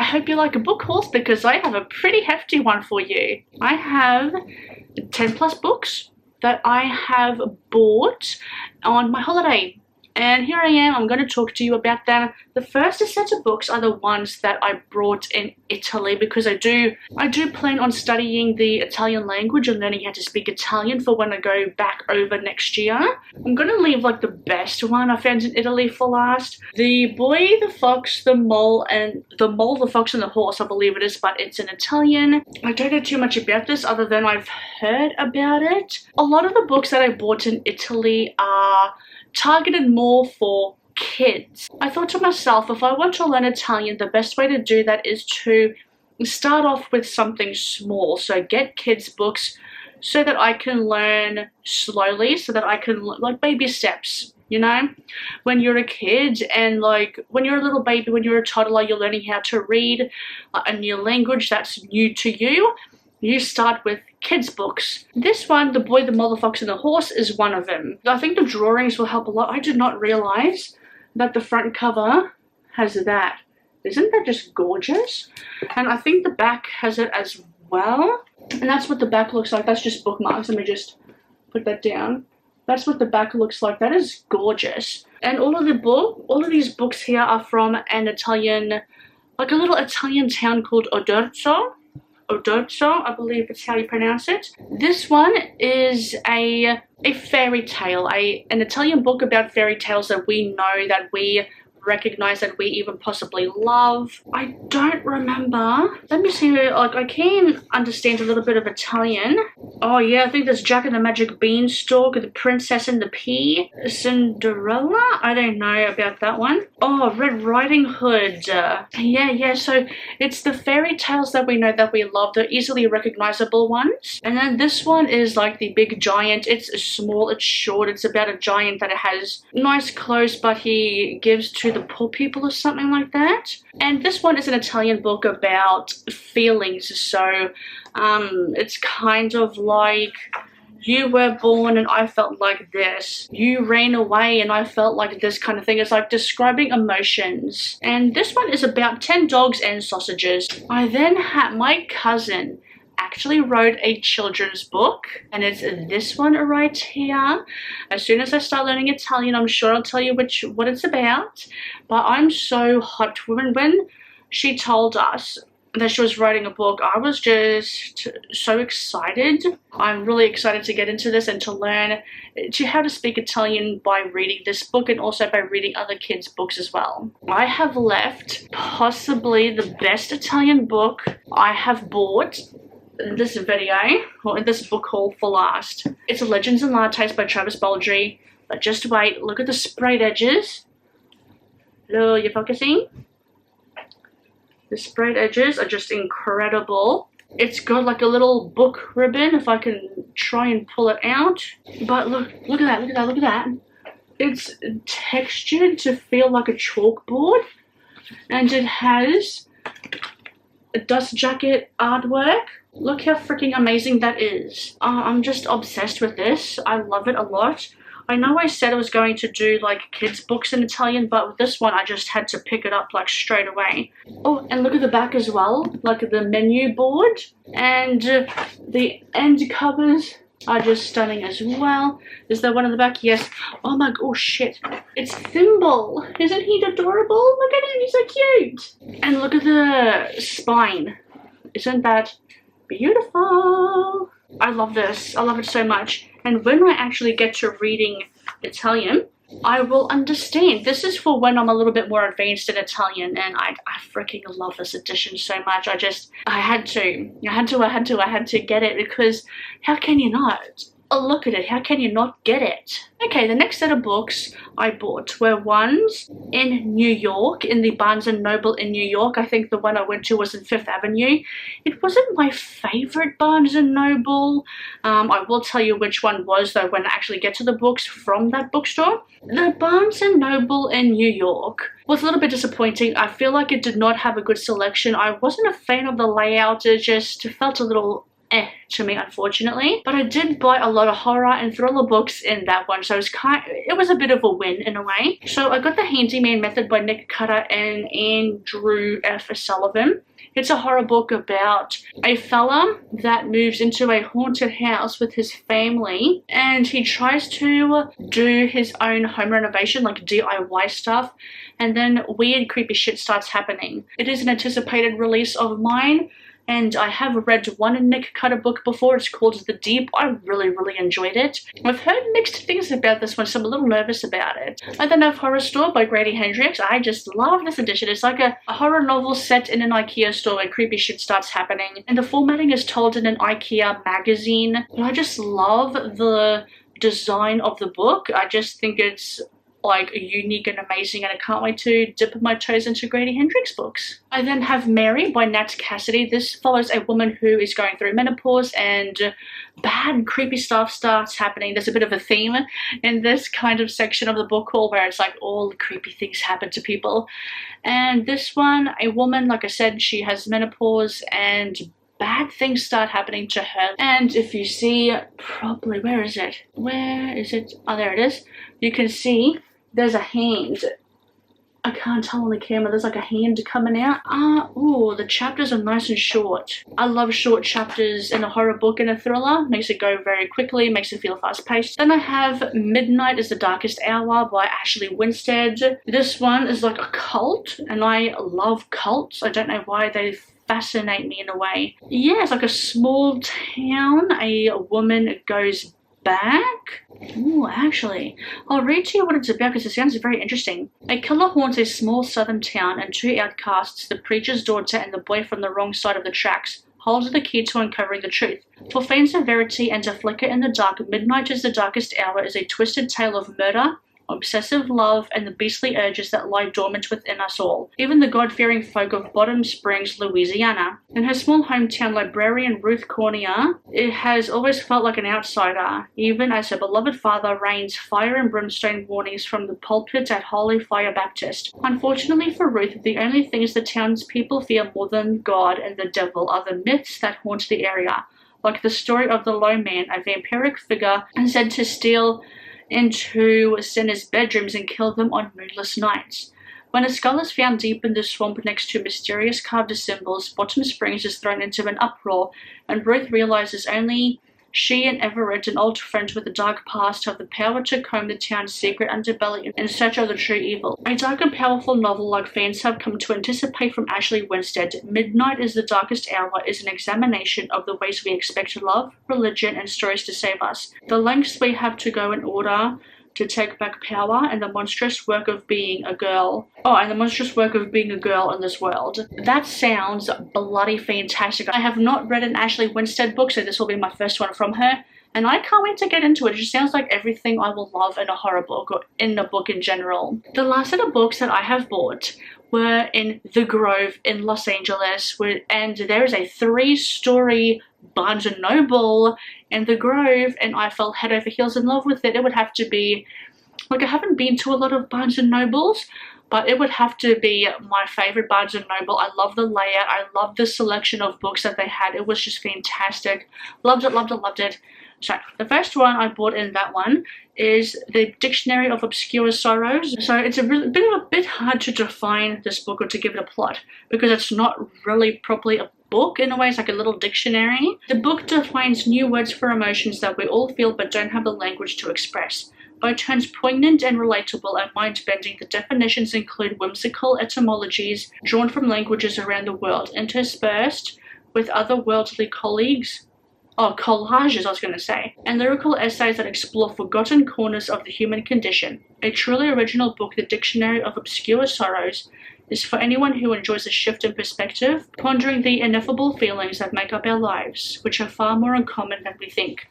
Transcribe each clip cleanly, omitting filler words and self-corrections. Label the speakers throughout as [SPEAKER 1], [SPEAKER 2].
[SPEAKER 1] hope you like a book hauls because I have a pretty hefty one for you. I have 10 plus books that I have bought on my holiday. And here I am, I'm going to talk to you about them. The first set of books are the ones that I brought in Italy because I do plan on studying the Italian language and learning how to speak Italian for when I go back over next year. I'm going to leave like the best one I found in Italy for last. The Boy, the Fox, the Mole, the Fox and the Horse, I believe it is, but it's in Italian. I don't know too much about this other than I've heard about it. A lot of the books that I bought in Italy are targeted more for kids. I thought to myself, if I want to learn Italian, the best way to do that is to start off with something small. So get kids books so that I can learn slowly, so that I can, like, baby steps. You know, when you're a kid and like when you're a little baby, when you're a toddler, you're learning how to read a new language that's new to you. You start with kids books. This one, The Boy, the Mole, the Fox and the Horse, is one of them. I think the drawings will help a lot. I did not realize that the front cover has that. Isn't that just gorgeous? And I think the back has it as well. And that's what the back looks like. That's just bookmarks. Let me just put that down. That's what the back looks like. That is gorgeous. And all of these books here are from an Italian, like a little Italian town called Odorzo, I believe it's how you pronounce it. This one is a fairy tale, an Italian book about fairy tales that we know, that we recognize, that we even possibly love. I don't remember. Let me see, like I can understand a little bit of Italian. Oh yeah, I think there's Jack and the Magic Beanstalk, The Princess and the Pea, Cinderella. I don't know about that one. Oh, Red Riding Hood. Yeah, so it's the fairy tales that we know, that we love, the easily recognizable ones. And then this one is like the big giant. It's small, it's short, it's about a giant that has nice clothes but he gives to the poor people or something like that. And this one is an Italian book about feelings, so it's kind of like, you were born and I felt like this, you ran away and I felt like this kind of thing. It's like describing emotions. And this one is about 10 dogs and sausages. I then had my cousin actually wrote a children's book, and it's this one right here. As soon as I start learning Italian, I'm sure I'll tell you what it's about. But I'm so hyped. When she told us that she was writing a book, I was just so excited. I'm really excited to get into this and to learn how to speak Italian by reading this book and also by reading other kids' books as well. I have left possibly the best Italian book I have bought in this video, or in this book haul, for last. It's Legends and Lattes by Travis Baldry. But just wait, look at the sprayed edges. Hello, you focusing? The sprayed edges are just incredible. It's got like a little book ribbon, if I can try and pull it out. But look at that. It's textured to feel like a chalkboard. And it has a dust jacket artwork. Look how freaking amazing that is. I'm just obsessed with this. I love it a lot. I know I said I was going to do like kids books in Italian, but with this one I just had to pick it up like straight away. Oh, and look at the back as well, like the menu board, and the end covers are just stunning as well. Is there one in the back? Yes. Oh my, oh shit, it's Thimble. Isn't he adorable? Look at him, he's so cute. And look at the spine. Isn't that beautiful? I love this. I love it so much. And when I actually get to reading Italian, I will understand. This is for when I'm a little bit more advanced in Italian, and I freaking love this edition so much. I had to get it, because how can you not? Oh, look at it. How can you not get it? Okay, the next set of books I bought were ones in New York, in the Barnes & Noble in New York. I think the one I went to was in Fifth Avenue. It wasn't my favorite Barnes & Noble. I will tell you which one was, though, when I actually get to the books from that bookstore. The Barnes & Noble in New York was a little bit disappointing. I feel like it did not have a good selection. I wasn't a fan of the layout. It just felt a little to me, unfortunately. But I did buy a lot of horror and thriller books in that one, so it was a bit of a win in a way. So I got The Handyman Method by Nick Cutter and Andrew F. Sullivan. It's a horror book about a fella that moves into a haunted house with his family, and he tries to do his own home renovation, like DIY stuff, and then weird creepy shit starts happening. It is an anticipated release of mine, and I have read one Nick Cutter book before. It's called The Deep. I really enjoyed it. I've heard mixed things about this one, so I'm a little nervous about it. I then have Horror Store by Grady Hendrix. I just love this edition. It's like a horror novel set in an IKEA store where creepy shit starts happening, and the formatting is told in an IKEA magazine. And I just love the design of the book. I just think it's like unique and amazing, and I can't wait to dip my toes into Grady Hendrix books. I then have Mary by Nat Cassidy. This follows a woman who is going through menopause and bad creepy stuff starts happening. There's a bit of a theme in this kind of section of the book haul where it's like all the creepy things happen to people. And this one, a woman, like I said, she has menopause and bad things start happening to her. And if you see properly, where is it? Oh, there it is. You can see there's a hand. I can't tell on the camera. There's like a hand coming out. Oh, the chapters are nice and short. I love short chapters in a horror book and a thriller. Makes it go very quickly, makes it feel fast paced. Then I have Midnight is the Darkest Hour by Ashley Winstead. This one is like a cult, and I love cults. I don't know why they fascinate me in a way. Yeah, it's like a small town. A woman goes back. Ooh, actually, I'll read to you what it's about because it sounds very interesting. A killer haunts a small southern town, and two outcasts, the preacher's daughter and the boy from the wrong side of the tracks, holds the key to uncovering the truth. For fans of verity and to flicker in the dark, Midnight is the Darkest Hour is a twisted tale of murder, obsessive love, and the beastly urges that lie dormant within us all, even the God-fearing folk of Bottom Springs, Louisiana. In her small hometown, librarian Ruth Cornier, it has always felt like an outsider, even as her beloved father rains fire and brimstone warnings from the pulpit at Holy Fire Baptist. Unfortunately for Ruth, the only things the townspeople fear more than God and the devil are the myths that haunt the area, like the story of the Low Man, a vampiric figure said to steal into sinners' bedrooms and kill them on moonless nights. When a skull is found deep in the swamp next to mysterious carved symbols, Bottom Springs is thrown into an uproar, and Ruth realizes only she and Everett, an old friend with a dark past, have the power to comb the town's secret underbelly in search of the true evil. A dark and powerful novel like fans have come to anticipate from Ashley Winstead, Midnight is the Darkest Hour is an examination of the ways we expect love, religion, and stories to save us, the lengths we have to go in order to take back power, and the monstrous work of being a girl. And the monstrous work of being a girl in this world. That sounds bloody fantastic. I have not read an Ashley Winstead book, so this will be my first one from her, and I can't wait to get into it. It just sounds like everything I will love in a horror book or in a book in general. The last set of books that I have bought were in The Grove in Los Angeles, and there is a 3-story Barnes & Noble in The Grove, and I fell head over heels in love with it. It would have to be, like, I haven't been to a lot of Barnes & Nobles, but it would have to be my favorite Barnes & Noble. I love the layout. I love the selection of books that they had. It was just fantastic. Loved it. So the first one I bought in that one is the Dictionary of Obscure Sorrows. So it's a bit hard to define this book or to give it a plot because it's not really properly a book. In a way, it's like a little dictionary. The book defines new words for emotions that we all feel but don't have the language to express. By turns poignant and relatable and mind-bending, the definitions include whimsical etymologies drawn from languages around the world, interspersed with otherworldly collages, and lyrical essays that explore forgotten corners of the human condition. A truly original book, The Dictionary of Obscure Sorrows, is for anyone who enjoys a shift in perspective, pondering the ineffable feelings that make up our lives, which are far more uncommon than we think.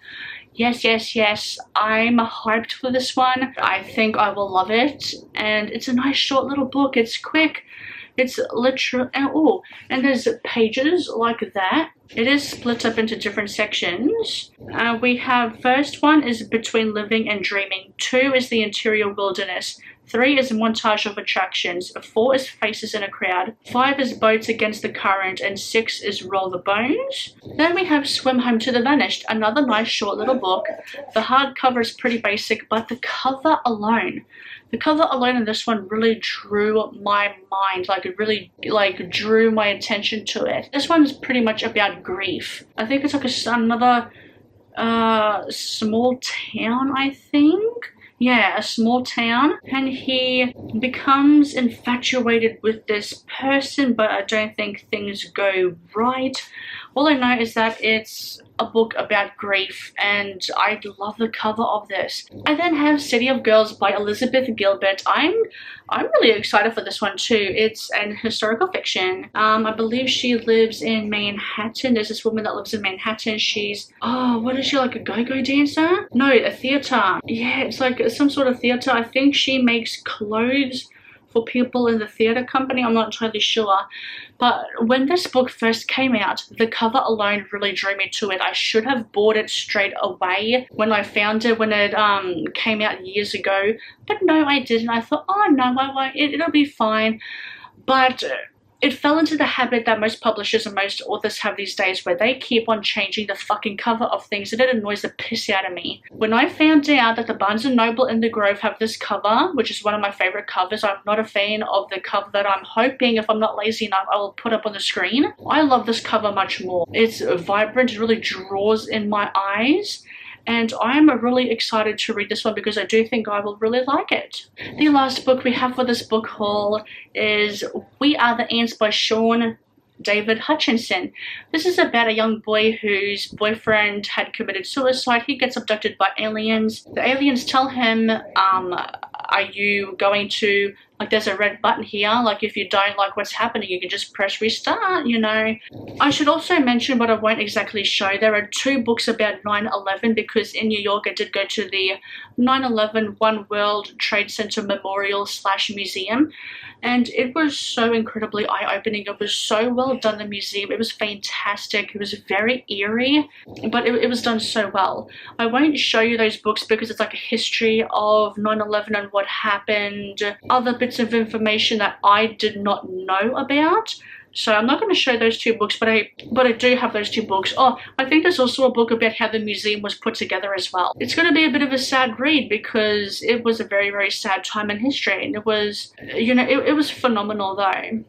[SPEAKER 1] Yes, I'm hyped for this one. I think I will love it, and it's a nice short little book. It's quick. It's literal, and there's pages like that. It is split up into different sections. We have, first one is Between Living and Dreaming. 2 is The Interior Wilderness. 3 is a montage of attractions, 4 is faces in a crowd, 5 is boats against the current, and 6 is roll the bones. Then we have Swim Home to the Vanished, another nice short little book. The hardcover is pretty basic, but the cover alone in this one really drew my mind, like it really drew my attention to it. This one's pretty much about grief. I think it's like another small town, I think. Yeah, a small town, and he becomes infatuated with this person, but I don't think things go right. All I know is that it's a book about grief, and I love the cover of this. I then have City of Girls by Elizabeth Gilbert. I'm really excited for this one too. It's an historical fiction. I believe she lives in Manhattan. There's this woman that lives in Manhattan. She's, what is she, like a go-go dancer? No, a theater. Yeah, it's like some sort of theater. I think she makes clothes for people in the theater company. I'm not entirely sure. But when this book first came out, the cover alone really drew me to it. I should have bought it straight away when I found it, when it came out years ago. But no, I didn't. I thought, oh no, it'll be fine. But it fell into the habit that most publishers and most authors have these days, where they keep on changing the fucking cover of things, and it annoys the piss out of me. When I found out that the Barnes & Noble in the Grove have this cover, which is one of my favorite covers, I'm not a fan of the cover that I'm hoping, if I'm not lazy enough, I will put up on the screen. I love this cover much more. It's vibrant, it really draws in my eyes. And I'm really excited to read this one because I do think I will really like it. The last book we have for this book haul is We Are the Ants by Sean David Hutchinson. This is about a young boy whose boyfriend had committed suicide. He gets abducted by aliens. The aliens tell him, are you going to, like, there's a red button here, like if you don't like what's happening, you can just press restart, you know. I should also mention, but I won't exactly show, there are 2 books about 9/11, because in New York I did go to the 9/11 One World Trade Center Memorial / Museum, and it was so incredibly eye-opening. It was so well done, the museum. It was fantastic. It was very eerie, but it was done so well. I won't show you those books because it's like a history of 9/11 and what happened, other bits of information that I did not know about. So I'm not going to show those 2 books, but I do have those 2 books. Oh, I think there's also a book about how the museum was put together as well. It's going to be a bit of a sad read because it was a very, very sad time in history, and it was, you know, it was phenomenal though.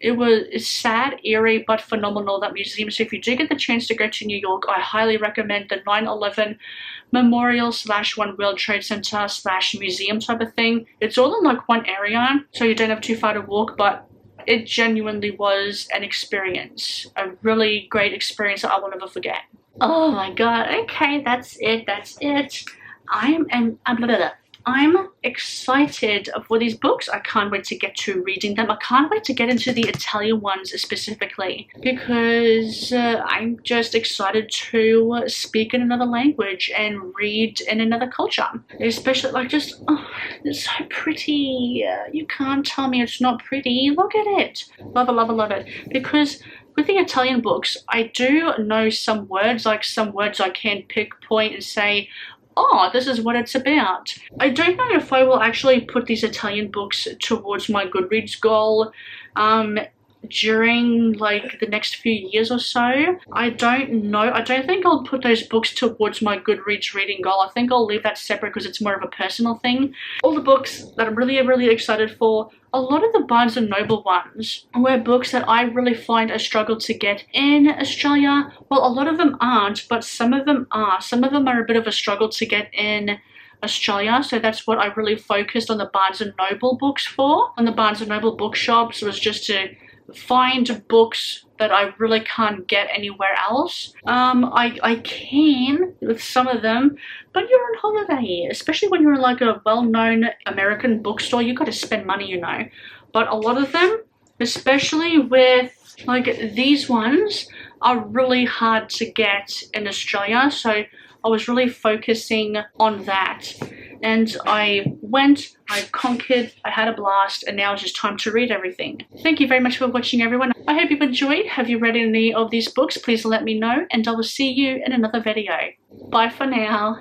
[SPEAKER 1] It's sad, eerie, but phenomenal, that museum. So if you do get the chance to go to New York, I highly recommend the 9/11 Memorial / One World Trade Center / museum type of thing. It's all in like one area, so you don't have too far to walk, but it genuinely was an experience, a really great experience that I will never forget. Oh my god, okay, that's it. I'm excited for these books. I can't wait to get to reading them. I can't wait to get into the Italian ones specifically, because I'm just excited to speak in another language and read in another culture. Especially, like, just, oh, it's so pretty. You can't tell me it's not pretty. Look at it. Love it, love it, love it. Because with the Italian books, I do know some words, like some words I can pinpoint and say, oh, this is what it's about. I don't know if I will actually put these Italian books towards my Goodreads goal during like the next few years or so. I don't know. I don't think I'll put those books towards my Goodreads reading goal. I think I'll leave that separate because it's more of a personal thing. All the books that I'm really, really excited for, a lot of the Barnes & Noble ones were books that I really find a struggle to get in Australia. Well, a lot of them aren't, but some of them are. Some of them are a bit of a struggle to get in Australia, so that's what I really focused on the Barnes & Noble books for. On the Barnes & Noble bookshops was just to find books that I really can't get anywhere else. I can with some of them, but you're on holiday, especially when you're in like a well-known American bookstore, you gotta spend money, you know. But a lot of them, especially with like these ones, are really hard to get in Australia, so I was really focusing on that. And I went, I conquered, I had a blast, and now it's just time to read everything. Thank you very much for watching, everyone. I hope you've enjoyed. Have you read any of these books? Please let me know, and I will see you in another video. Bye for now.